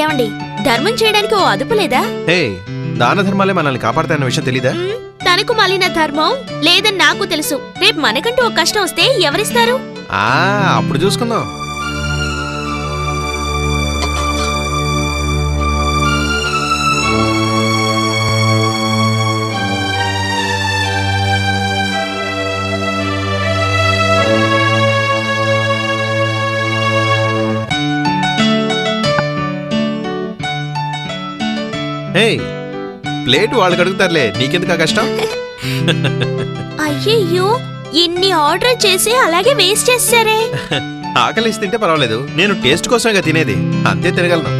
ఏమండి, ధర్మం చేయడానికి ఓ అదుపు లేదా? హే, దాన ధర్మాలే మనల్ని కాపాడతాయన్న విషయం తెలీదా? తనకు మలిన ధర్మం లేదని నాకు తెలుసు. రేపు మనకంటూ ఒక కష్టం వస్తే ఎవరిస్తారు? అప్పుడు చూసుకుందాం. హే, ప్లేట్ వాళ్ళకి అడుగుతారులే, నీకెందుకు కష్టం? అయ్యయ్యో, ఇన్ని ఆర్డర్ చేసి అలాగే వేస్ట్ చేస్తారే. ఆకలిసి తింటే పర్వాలేదు, నేను టేస్ట్ కోసమేగా తినేది, అంతే తినగలను.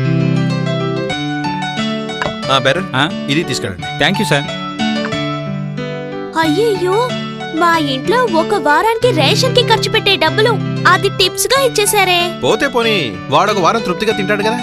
బెరర్, ఇది తీసుకెళ్ళండి. Thank you sir. అయ్యయ్యో, మా ఇంట్లో ఒక వారానికి రేషన్ కి ఖర్చు పెట్టే డబ్బులు అది టిప్స్ గా ఇచ్చేసారే. పోతే పోనీ, వాడొక వారం తృప్తిగా తింటాడు కదా.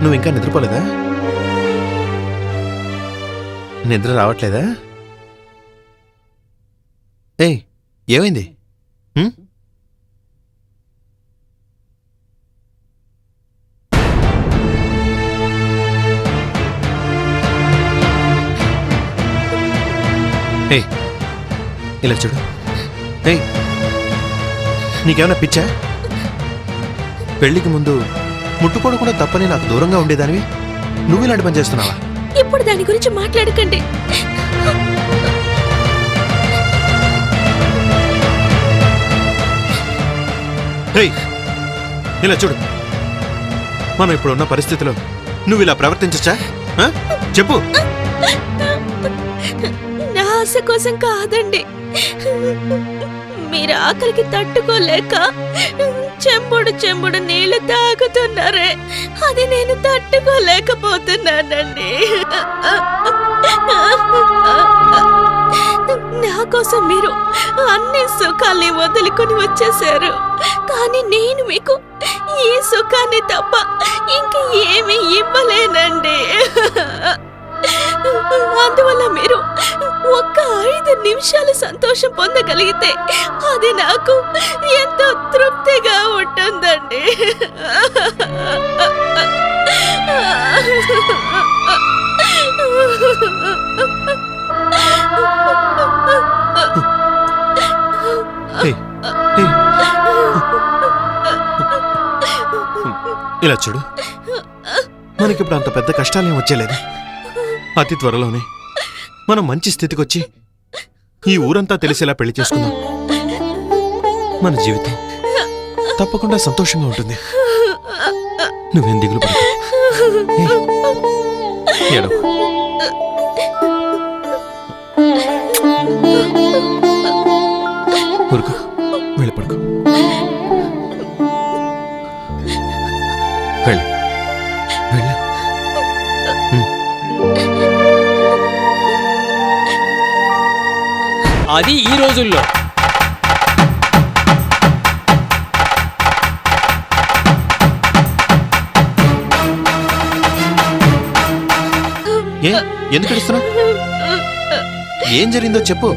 నువ్వు ఇంకా నిద్రపోలేదా? నిద్ర రావట్లేదా? ఏయ్, ఏమైంది? ఏయ్, ఇలా చూడు. ఏయ్, నీకేమైనా పిచ్చా? పెళ్లికి ముందు ముట్టుకోడు కూడా తప్పని నాకు దూరంగా ఉండేదానివి, నువ్వు ఇలాంటి పని చేస్తున్నావా? ఇప్పుడు దాని గురించి మాట్లాడకండి. ఇలా చూడు, మనం ఇప్పుడున్న పరిస్థితిలో నువ్వు ఇలా ప్రవర్తించచ్చా? చెప్పు. నా ఆశ కోసం కాదండి, మీరు ఆకలికి తట్టుకోలేక చెంబుడు చెంబుడు నీళ్లు తాగుతున్నారే, అది నేను తట్టుకోలేకపోతున్నానండి. నా కోసం మీరు అన్ని సుఖాల్ని వదులుకొని వచ్చేశారు, కానీ నేను మీకు ఈ సుఖాన్ని తప్ప ఇంక ఏమీ ఇవ్వలేనండి. అందువల్ల మీరు ఒక్క 5 నిమిషాలు సంతోషం పొందగలిగితే అది నాకు ఎంతో తృప్తిగా ఉంటుందండి. ఇలా చూడు, మనకిప్పుడు అంత పెద్ద కష్టాలేం వచ్చేలేదు. అతి త్వరలోనే మనం మంచి స్థితికి వచ్చి ఈ ఊరంతా తెలిసేలా పెళ్లి చేసుకుందాం. మన జీవితం తప్పకుండా సంతోషంగా ఉంటుంది. నువ్వేం దిగులు పడకు. ఊరుకో, వెళ్ళి పడుకో. వెళ్ళి వెళ్ళి. అది ఈ రోజుల్లో ఎందుకు ఏడుస్తున్నావ్? ఏం జరిగిందో చెప్పు.